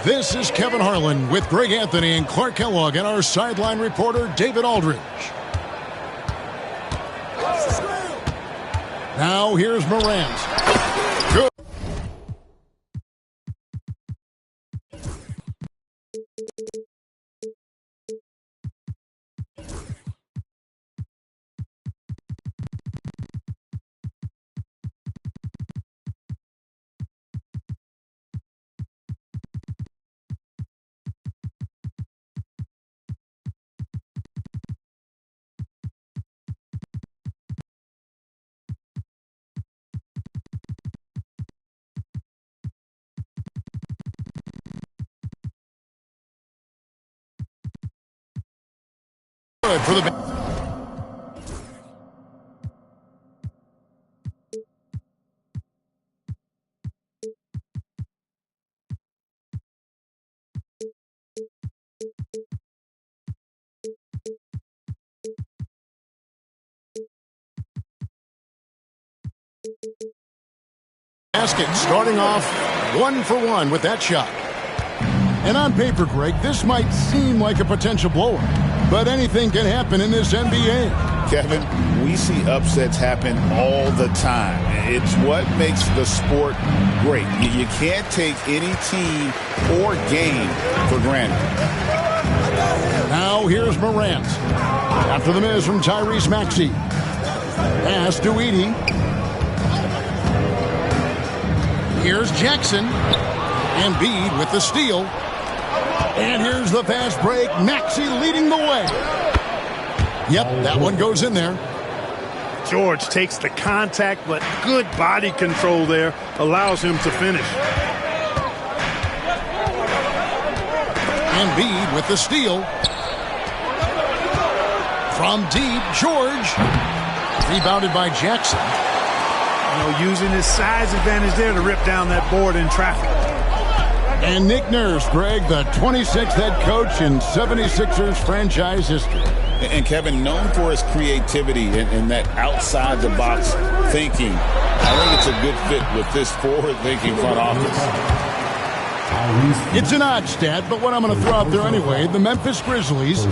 This is Kevin Harlan with Greg Anthony and Clark Kellogg and our sideline reporter, David Aldridge. Now here's Morant. Good. For the basket, starting off 1-for-1 with that shot. And on paper, Greg, this might seem like a potential blowout, but anything can happen in this NBA. Kevin, we see upsets happen all the time. It's what makes the sport great. You can't take any team or game for granted. Now here's Morant. After the miss from Tyrese Maxey. Pass to Edey. Here's Jackson. Embiid with the steal. And here's the fast break. Maxey leading the way. Yep, that one goes in there. George takes the contact, but good body control there allows him to finish. Embiid with the steal. From deep, George. Rebounded by Jackson. Using his size advantage there to rip down that board in traffic. And Nick Nurse, Greg, the 26th head coach in 76ers franchise history. And Kevin, known for his creativity and that outside-the-box thinking, I think it's a good fit with this forward-thinking front office. It's an odd stat, but what I'm going to throw out there anyway, the Memphis Grizzlies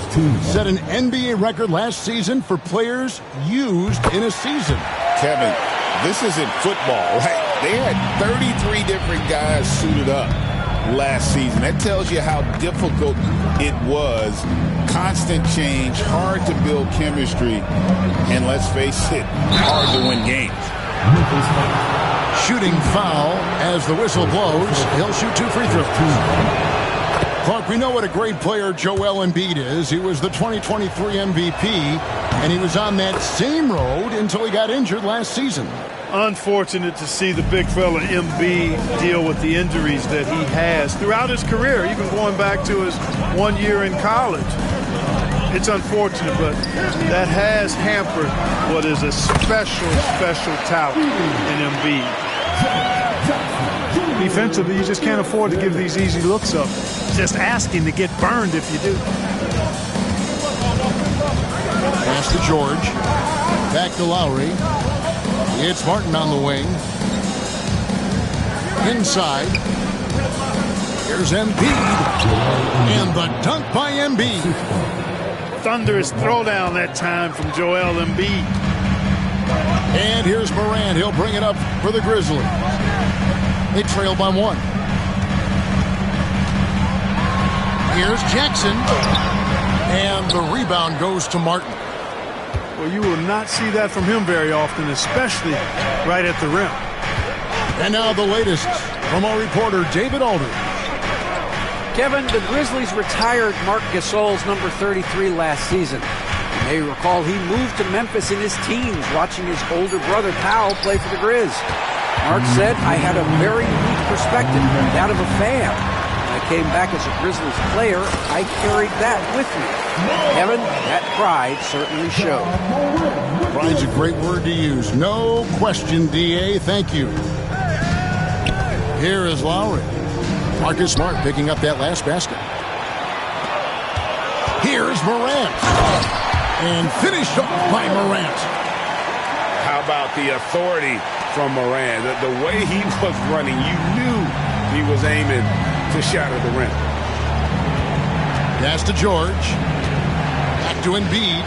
set an NBA record last season for players used in a season. Kevin, this isn't football, right? They had 33 different guys suited up last season. That tells you how difficult it was. Constant change, hard to build chemistry, and let's face it, hard to win games. Shooting foul as the whistle blows. He'll shoot 2 free throws. Clark, we know what a great player Joel Embiid is. He was the 2023 MVP, and he was on that same road until he got injured last season. Unfortunate to see the big fella Embiid deal with the injuries that he has throughout his career, even going back to his 1 year in college. It's unfortunate, but that has hampered what is a special talent in Embiid. Defensively, you just can't afford to give these easy looks up. Just asking to get burned if you do. Pass to George. Back to Lowry. It's Martin on the wing. Inside. Here's Embiid. And the dunk by Embiid. Thunderous throwdown that time from Joel Embiid. And here's Morant. He'll bring it up for the Grizzlies. They trail by 1. Here's Jackson. And the rebound goes to Martin. Well, you will not see that from him very often, especially right at the rim. And now the latest from our reporter, David Aldridge. Kevin, the Grizzlies retired MarkCesz's number 33 last season. You may recall he moved to Memphis in his teens, watching his older brother Powell play for the Grizz. Mark said, "I had a very unique perspective, that of a fan. When I came back as a Grizzlies player, I carried that with me." Kevin, that pride certainly showed. Pride's a great word to use. No question, D.A. Thank you. Here is Lowry. Marcus Smart picking up that last basket. Here's Morant. And finished off by Morant. How about the authority from Morant? The way he was running, you knew he was aiming to shatter the rim. Pass to George. Back to Embiid.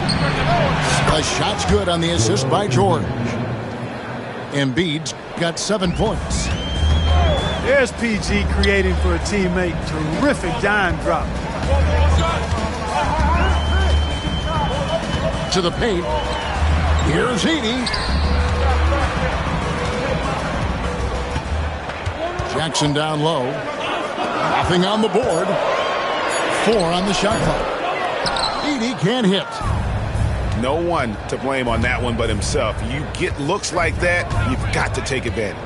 The shot's good on the assist by George. Embiid's got 7 points. There's PG creating for a teammate. Terrific dime drop. To the paint. Here's Edey. Jackson down low. Nothing on the board. 4 on the shot clock. Edey can't hit. No one to blame on that one but himself. You get looks like that, you've got to take advantage.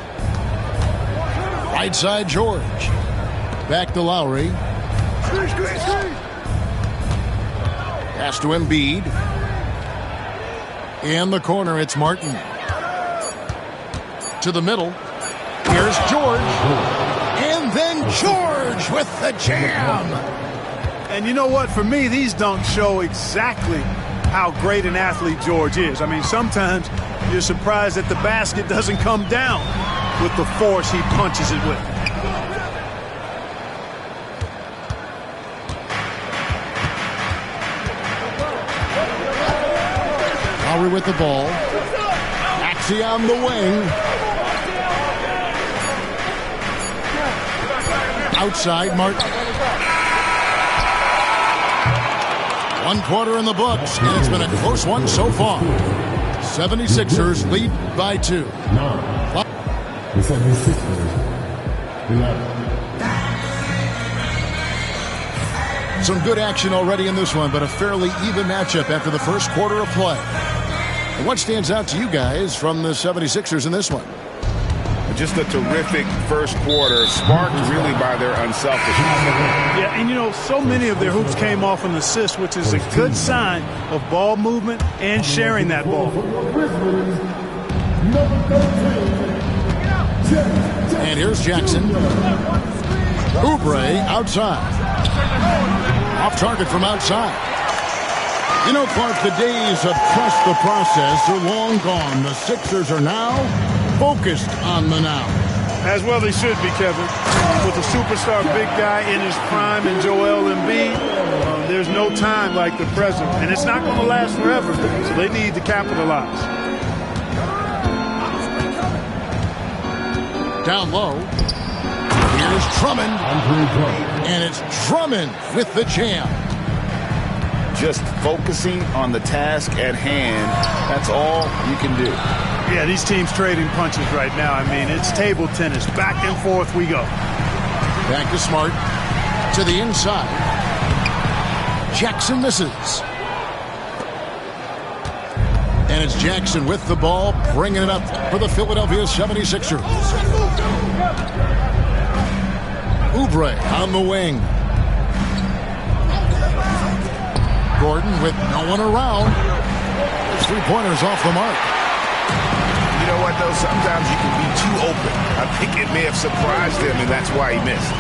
Right side George. Back to Lowry. Pass to Embiid. In the corner, it's Martin. To the middle. Here's George. And then George with the jam. And you know what? For me, these dunks show exactly how great an athlete George is. I mean, sometimes you're surprised that the basket doesn't come down with the force he punches it with. Lowry with the ball. Maxey on the wing. Outside, Martin. 1 quarter in the books, and it's been a close one so far. 76ers lead by 2. The 76ers. Some good action already in this one, but a fairly even matchup after the first quarter of play. And what stands out to you guys from the 76ers in this one? Just a terrific first quarter, sparked really by their unselfishness. Yeah, and you know, so many of their hoops came off an assist, which is a good sign of ball movement and sharing that ball. And here's Jackson. Oubre outside. Off target from outside. You know, Clark, the days of trust the process are long gone. The Sixers are now focused on the now. As well they should be, Kevin. With a superstar big guy in his prime and Joel Embiid, there's no time like the present. And it's not going to last forever, so they need to capitalize. Down low. Here's Drummond. And it's Drummond with the jam. Just focusing on the task at hand, that's all you can do. Yeah, these teams trading punches right now. I mean, it's table tennis. Back and forth we go. Back to Smart. To the inside. Jackson misses. And it's Jackson with the ball, bringing it up for the Philadelphia 76ers. Oubre on the wing. Gordon with no one around. His three-pointers off the mark. You know what, though? Sometimes you can be too open. I think it may have surprised him, and that's why he missed.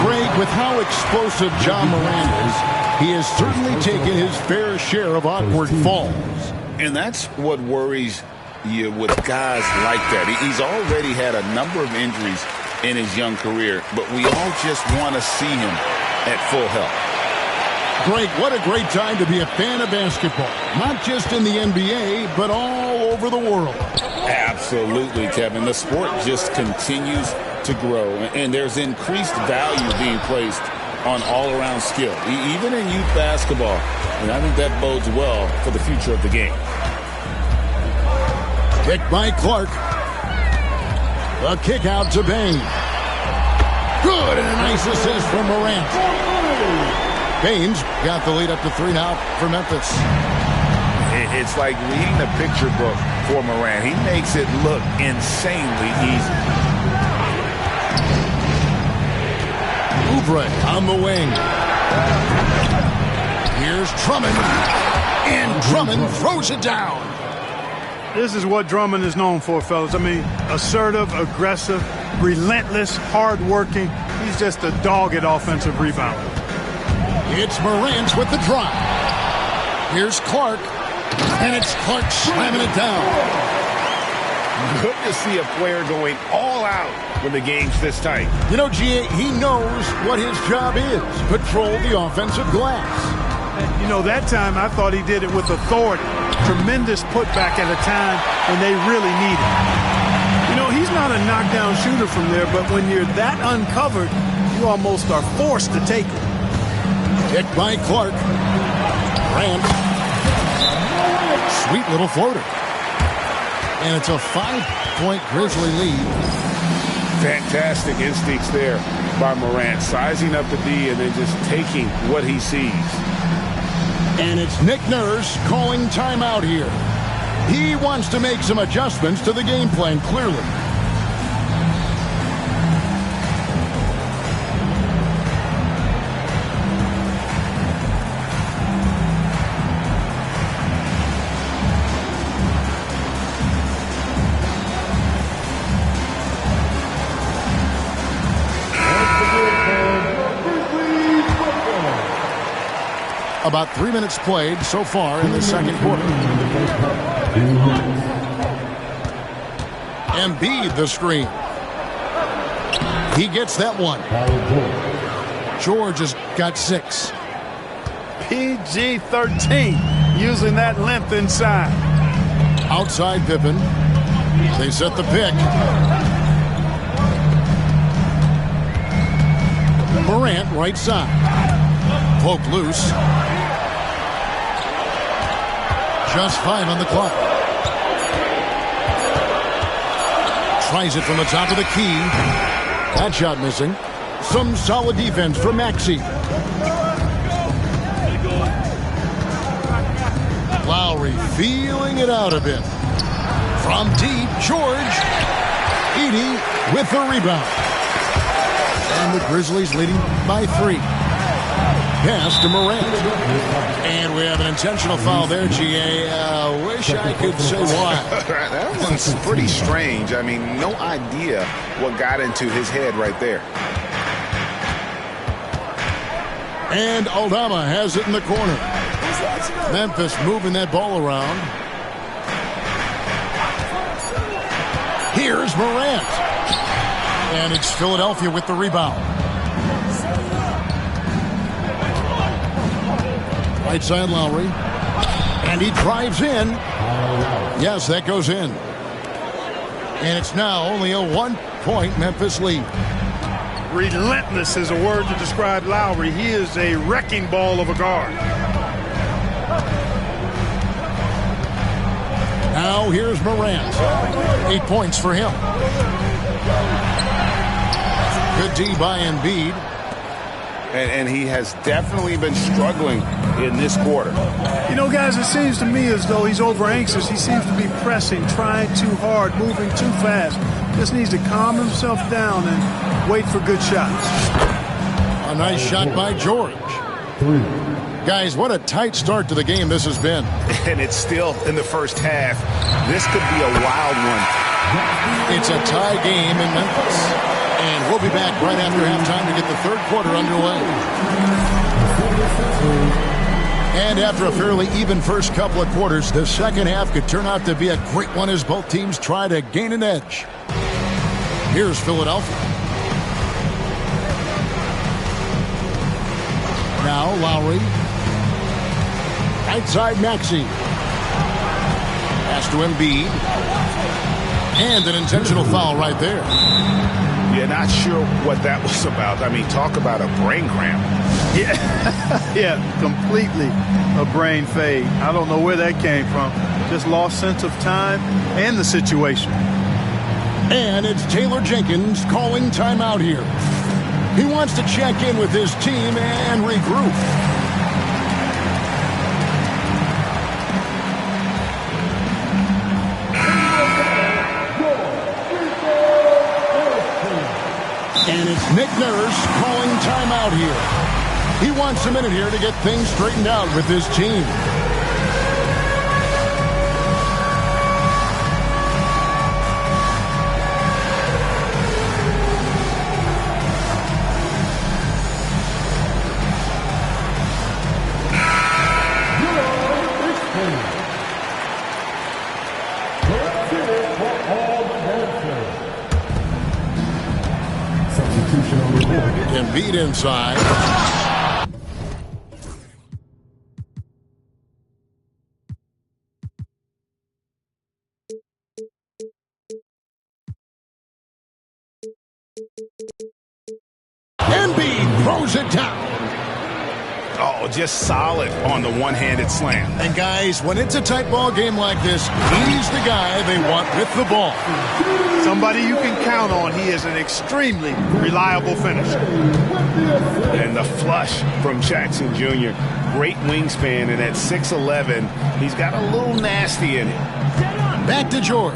Greg, with how explosive John Morant is, he has certainly taken his fair share of awkward falls. And that's what worries you with guys like that. He's already had a number of injuries in his young career, but we all just want to see him at full health. Greg, what a great time to be a fan of basketball. Not just in the NBA, but all over the world. Absolutely, Kevin. The sport just continues to grow, and there's increased value being placed on all-around skill, even in youth basketball. And I think that bodes well for the future of the game. Picked by Clark. The kick out to Bain. Good, and a nice assist from Morant. Baines got the lead up to 3 now for Memphis. It's like reading the picture book for Morant. He makes it look insanely easy. Oubre on the wing. Here's Drummond. And Drummond throws it down. This is what Drummond is known for, fellas. I mean, assertive, aggressive, relentless, hardworking. He's just a dogged offensive rebounder. It's Morant with the drive. Here's Clark. And it's Clark slamming it down. Good to see a player going all out when the game's this tight. You know, GA, he knows what his job is. Patrol the offensive glass. You know, that time I thought he did it with authority. Tremendous putback at a time when they really need it. You know, he's not a knockdown shooter from there, but when you're that uncovered, you almost are forced to take it. Hit by Clark. Grant. Sweet little floater. And it's a 5-point Grizzly lead. Fantastic instincts there by Morant, sizing up the D and then just taking what he sees. And it's Nick Nurse calling timeout here. He wants to make some adjustments to the game plan, clearly. About 3 minutes played so far in the second quarter. Embiid the screen. He gets that one. George has got 6. PG-13, using that length inside. Outside Pippen. They set the pick. Morant right side. Poke loose. Just 5 on the clock. Tries it from the top of the key. That shot missing. Some solid defense from Maxey. Lowry feeling it out a bit. From deep, George. Edey with the rebound. And the Grizzlies leading by 3. Pass to Morant. And we have an intentional foul there, GA. Wish I could say why. That one's pretty strange. I mean, no idea what got into his head right there. And Aldama has it in the corner. Memphis moving that ball around. Here's Morant. And it's Philadelphia with the rebound. Right side Lowry. And he drives in. Yes, that goes in. And it's now only a 1-point Memphis lead. Relentless is a word to describe Lowry. He is a wrecking ball of a guard. Now here's Morant. 8 points for him. Good D by Embiid. And he has definitely been struggling in this quarter. You know, guys, it seems to me as though he's over anxious. He seems to be pressing, trying too hard, moving too fast. Just needs to calm himself down and wait for good shots. A nice shot by George. 3. Guys, what a tight start to the game this has been. And it's still in the first half. This could be a wild one. It's a tie game in Memphis. And we'll be back right after halftime to get the third quarter underway. And after a fairly even first couple of quarters, the second half could turn out to be a great one as both teams try to gain an edge. Here's Philadelphia. Now Lowry. Outside Maxey. Pass to Embiid. And an intentional foul right there. Yeah, not sure what that was about. I mean, talk about a brain cramp. Yeah, completely a brain fade. I don't know where that came from. Just lost sense of time and the situation. And it's Taylor Jenkins calling timeout here. He wants to check in with his team and regroup. And it's Nick Nurse calling timeout here. He wants a minute here to get things straightened out with his team. Embiid inside. Embiid throws it down. Oh, just solid on the one-handed slam. And guys, when it's a tight ball game like this, he's the guy they want with the ball. Somebody you can count on. He is an extremely reliable finisher. And the flush from Jackson Jr. Great wingspan, and at 6'11", he's got a little nasty in it. Back to George.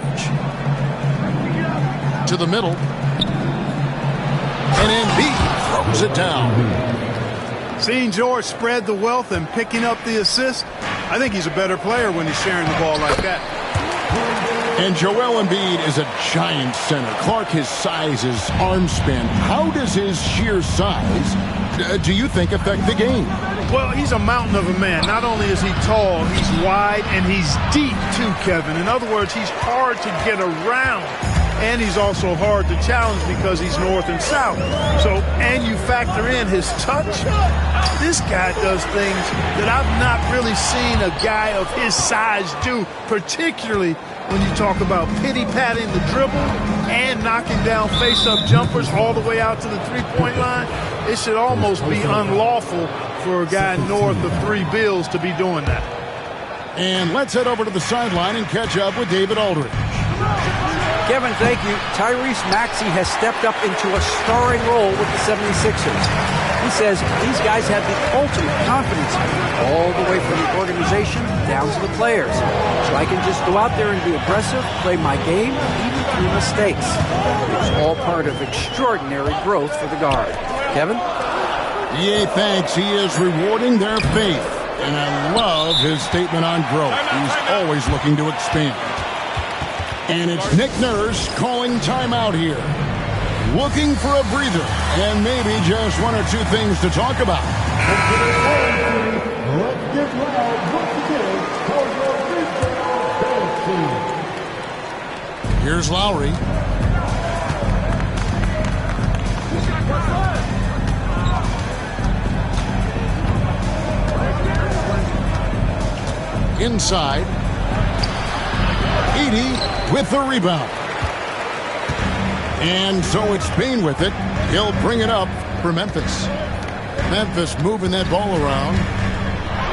To the middle. And Embiid throws it down. Seeing George spread the wealth and picking up the assist, I think he's a better player when he's sharing the ball like that. And Joel Embiid is a giant center. Clark, his size, his arm span. How does his sheer size, do you think, affect the game? Well, he's a mountain of a man. Not only is he tall, he's wide, and he's deep too, Kevin. In other words, he's hard to get around. And he's also hard to challenge because he's north and south. So, and you factor in his touch. This guy does things that I've not really seen a guy of his size do, particularly when you talk about pity-patting the dribble and knocking down face-up jumpers all the way out to the three-point line. It should almost be unlawful for a guy north of 3 bills to be doing that. And let's head over to the sideline and catch up with David Aldridge. Kevin, thank you. Tyrese Maxey has stepped up into a starring role with the 76ers. He says these guys have the ultimate confidence all the way from the organization down to the players. So I can just go out there and be aggressive, play my game, even through mistakes. It's all part of extraordinary growth for the guard. Kevin? EA thanks. He is rewarding their faith. And I love his statement on growth. He's always looking to expand. And it's Nick Nurse calling timeout here. Looking for a breather and maybe just one or two things to talk about. Let's get loud once again for your feature. Here's Lowry. Inside. Edey with the rebound. And so it's Bain with it. He'll bring it up for Memphis. Memphis moving that ball around.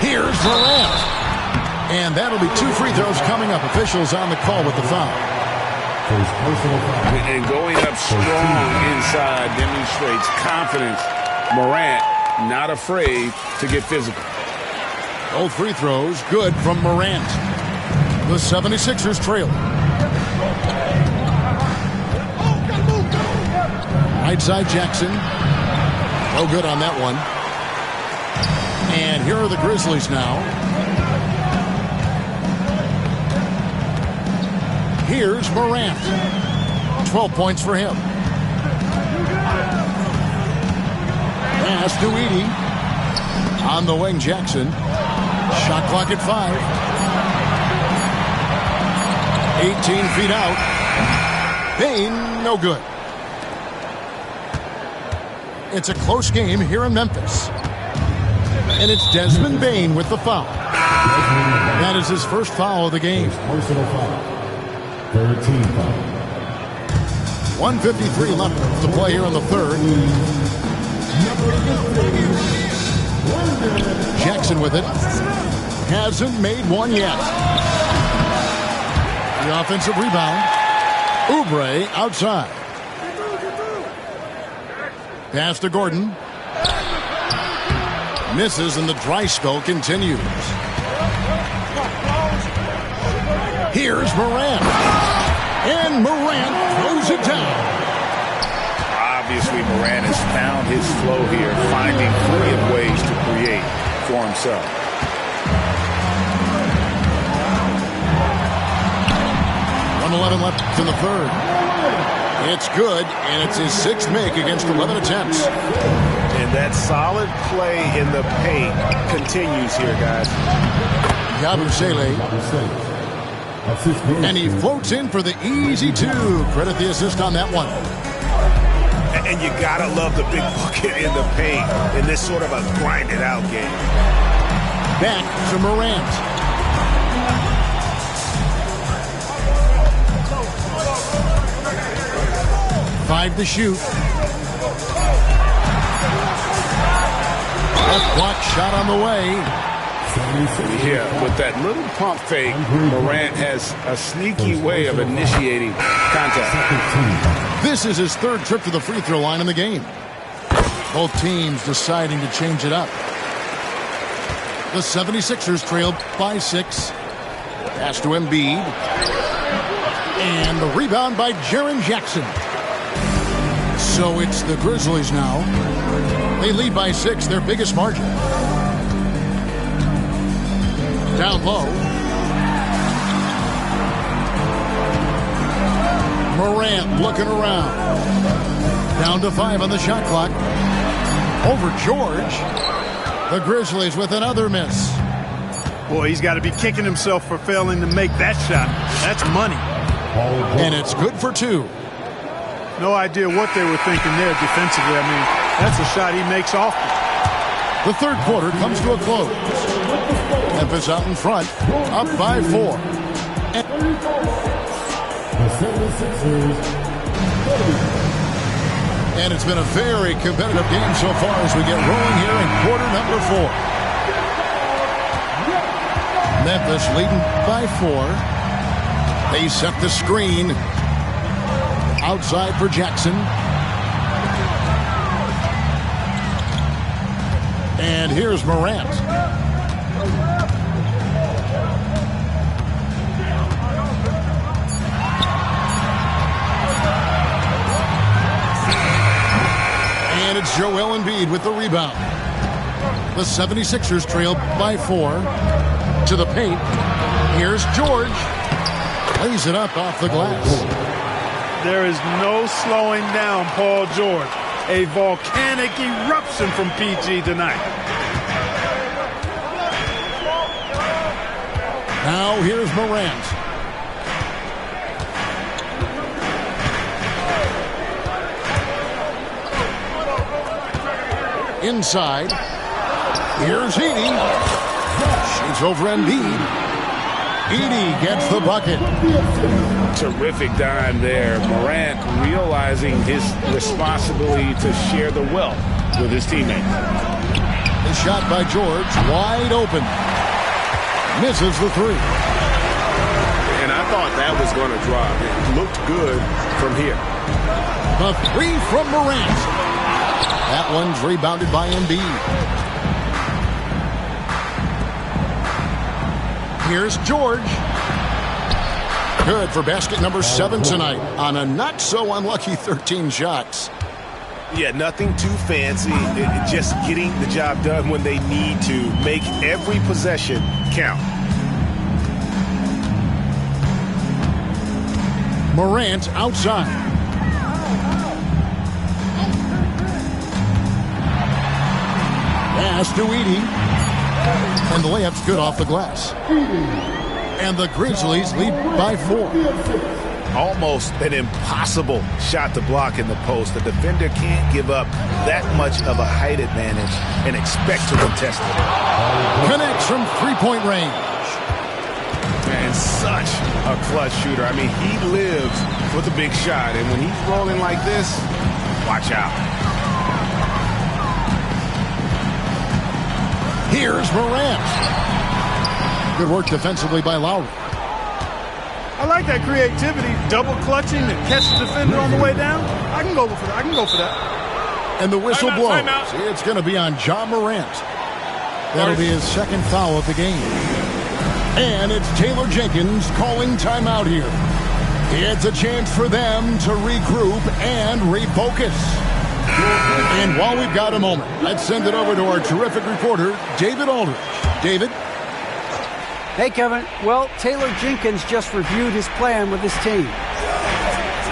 Here's Morant. And that'll be 2 free throws coming up. Officials on the call with the foul. And going up strong inside demonstrates confidence. Morant not afraid to get physical. Both free throws good from Morant. The 76ers trail. Right side Jackson. No good on that one. And here are the Grizzlies now. Here's Morant. 12 points for him. Pass to Edey. On the wing, Jackson. Shot clock at 5. 18 feet out. Bain, no good. It's a close game here in Memphis. And it's Desmond Bain with the foul. That is his first foul of the game. Personal foul. 13 foul. 1:53 left to play here in the third. Jackson with it. Hasn't made one yet. The offensive rebound. Oubre outside. Pass to Gordon. Misses and the dry spell continues. Here's Morant. And Morant throws it down. Obviously, Morant has found his flow here, finding plenty of ways to create for himself. .11 left in the third. It's good, and it's his 6th make against 11 attempts. And that solid play in the paint continues here, guys. Yabusele. And he floats in for the easy 2. Credit the assist on that one. And you got to love the big bucket in the paint in this sort of a grinded-out game. Back to Morant. Five to shoot. Left block shot on the way. Yeah, with that little pump fake, Morant has a sneaky way of initiating contact. This is his third trip to the free throw line in the game. Both teams deciding to change it up. The 76ers trailed by 6. Pass to Embiid. And the rebound by Jaren Jackson. So it's the Grizzlies now. They lead by 6, their biggest margin. Down low. Morant looking around. Down to 5 on the shot clock. Over George. The Grizzlies with another miss. Boy, he's got to be kicking himself for failing to make that shot. That's money. And it's good for 2. No idea what they were thinking there defensively. I mean, that's a shot he makes often. The third quarter comes to a close. Memphis out in front, up by 4. And it's been a very competitive game so far as we get rolling here in quarter number 4. Memphis leading by 4. They set the screen. Outside for Jackson. And here's Morant. And it's Joel Embiid with the rebound. The 76ers trail by 4. To the paint. Here's George. Lays it up off the glass. There is no slowing down Paul George. A volcanic eruption from PG tonight. Now here's Morant. Inside. Here's Edey. Shoots over Embiid. Edey gets the bucket. Terrific dime there. Morant realizing his responsibility to share the wealth with his teammates. The shot by George, wide open. Misses the 3. And I thought that was going to drop. It looked good from here. The 3 from Morant. That one's rebounded by Embiid. Here's George. Good for basket number 7 tonight on a not-so-unlucky 13 shots. Yeah, nothing too fancy. Just getting the job done when they need to. Make every possession count. Morant outside. Pass to Edey. And the layup's good off the glass. And the Grizzlies lead by 4. Almost an impossible shot to block in the post. The defender can't give up that much of a height advantage and expect to contest it. Connects from 3-point range. And such a clutch shooter. I mean, he lives with a big shot. And when he's rolling like this, watch out. Here's Morant. Good work defensively by Lowry. I like that creativity, double clutching to catch the defender on the way down. I can go for that. And the whistle blows. Timeout. It's going to be on John Morant. That'll be his second foul of the game. And it's Taylor Jenkins calling timeout here. It's a chance for them to regroup and refocus. And while we've got a moment, let's send it over to our terrific reporter, David Aldridge. David? Hey, Kevin. Well, Taylor Jenkins just reviewed his plan with his team.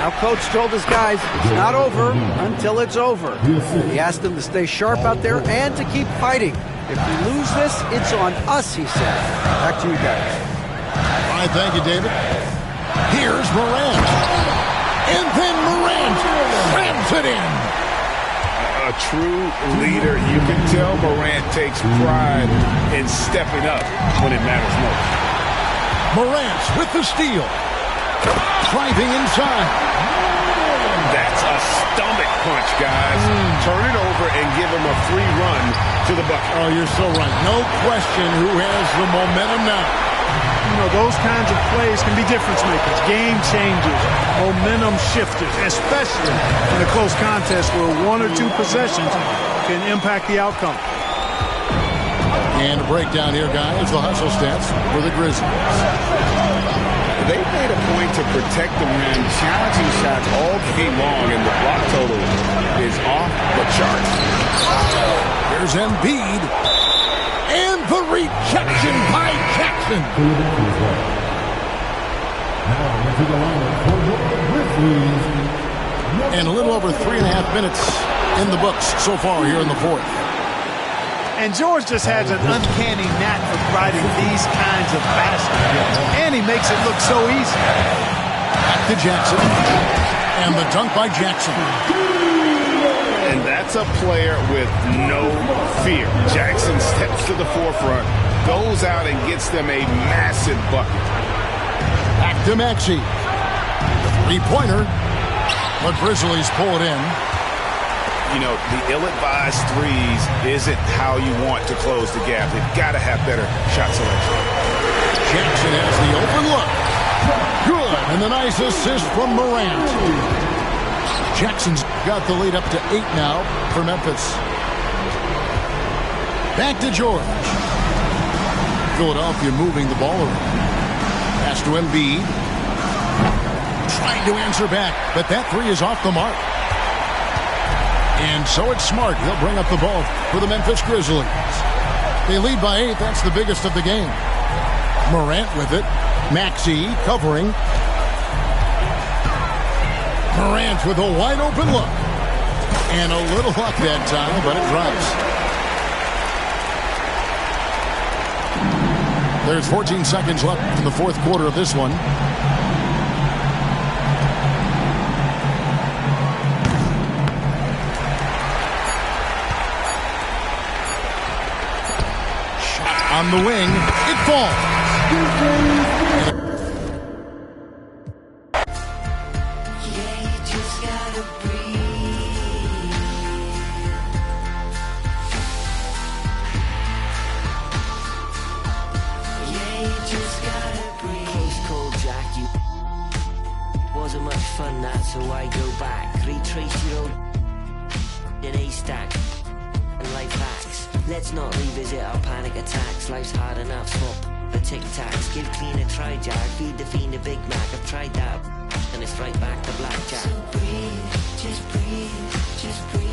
Now, Coach told his guys it's not over until it's over. He asked them to stay sharp out there and to keep fighting. If we lose this, it's on us, he said. Back to you guys. All right, thank you, David. Here's Morant. And then Morant slams it in. true leader. You can tell Morant takes pride in stepping up when it matters most. Morant with the steal. Driving inside. That's a stomach punch, guys. Turn it over and give him a free run to the bucket. Oh, you're so right. No question who has the momentum now. You know, those kinds of plays can be difference makers, game changers, momentum shifters, especially in a close contest where 1 or 2 possessions can impact the outcome. And a breakdown here, guys. The hustle stats for the Grizzlies. They've made a point to protect the rim, challenging shots all game long, and the block total is off the charts. Here's Embiid. And the rejection by Jackson. And a little over 3.5 minutes in the books so far here in the fourth. And George just has an uncanny knack for providing these kinds of baskets. And he makes it look so easy. Back to Jackson. And the dunk by Jackson. And that's a player with no fear. Jackson steps to the forefront, goes out and gets them a massive bucket. Back to Maxey. Three-pointer. The Grizzlies pull it in. You know, the ill-advised threes isn't how you want to close the gap. They've got to have better shot selection. Jackson has the open look. Good. And the nice assist from Morant. Jackson's got the lead up to 8 now for Memphis. Back to George. Philadelphia moving the ball around. Pass to Embiid. Trying to answer back, but that three is off the mark. And so it's Smart. He'll bring up the ball for the Memphis Grizzlies. They lead by 8. That's the biggest of the game. Morant with it. Maxey covering. Morant with a wide open look. And a little luck that time, but it drops. There's 14 seconds left in the fourth quarter of this one. On the wing, it falls. Yeah, you just gotta breathe. Yeah, you just gotta breathe. Close call, Jack. You wasn't much fun that, so I go back. Retrace your old in a stack and life hacks. Let's not revisit our panic attacks. Life's hard enough, swap the tic-tacs. Give clean a try, Jack. Feed the fiend a Big Mac. I've tried that, and it's right back to blackjack. So breathe, just breathe, just breathe.